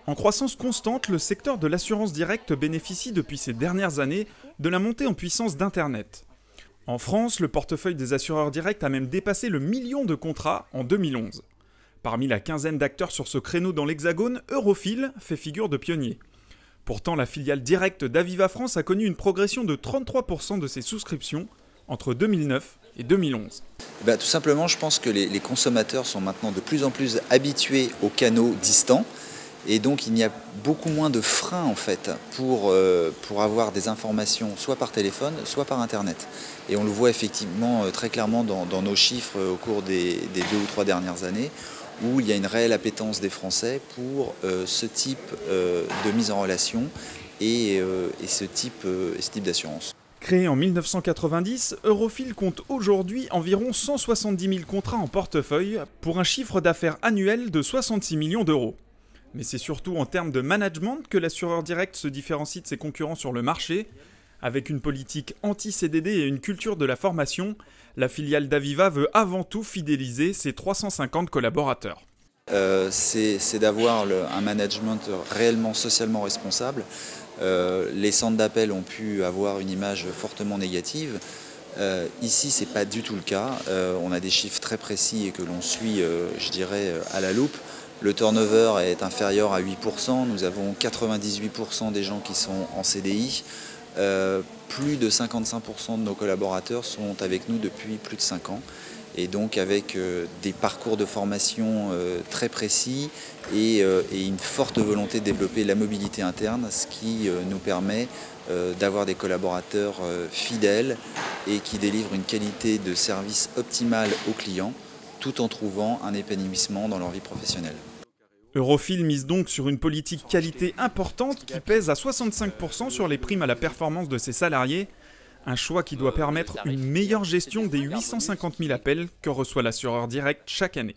En croissance constante, le secteur de l'assurance directe bénéficie depuis ces dernières années de la montée en puissance d'Internet. En France, le portefeuille des assureurs directs a même dépassé le million de contrats en 2011. Parmi la quinzaine d'acteurs sur ce créneau dans l'Hexagone, Eurofil fait figure de pionnier. Pourtant, la filiale directe d'Aviva France a connu une progression de 33% de ses souscriptions entre 2009 et 2011. Tout simplement, je pense que les consommateurs sont maintenant de plus en plus habitués aux canaux distants. Et donc il y a beaucoup moins de freins en fait pour avoir des informations soit par téléphone, soit par internet. Et on le voit effectivement très clairement dans nos chiffres au cours des 2 ou 3 dernières années, où il y a une réelle appétence des Français pour ce type de mise en relation et ce type d'assurance. Créé en 1990, Eurofil compte aujourd'hui environ 170 000 contrats en portefeuille pour un chiffre d'affaires annuel de 66 millions d'euros. Mais c'est surtout en termes de management que l'assureur direct se différencie de ses concurrents sur le marché. Avec une politique anti-CDD et une culture de la formation, la filiale d'Aviva veut avant tout fidéliser ses 350 collaborateurs. C'est d'avoir un management réellement socialement responsable. Les centres d'appel ont pu avoir une image fortement négative. Ici, ce n'est pas du tout le cas. On a des chiffres très précis et que l'on suit, je dirais, à la loupe. Le turnover est inférieur à 8%, nous avons 98% des gens qui sont en CDI, plus de 55% de nos collaborateurs sont avec nous depuis plus de 5 ans, et donc avec des parcours de formation très précis et une forte volonté de développer la mobilité interne, ce qui nous permet d'avoir des collaborateurs fidèles et qui délivrent une qualité de service optimale aux clients, tout en trouvant un épanouissement dans leur vie professionnelle. Eurofil mise donc sur une politique qualité importante qui pèse à 65% sur les primes à la performance de ses salariés, un choix qui doit permettre une meilleure gestion des 850 000 appels que reçoit l'assureur direct chaque année.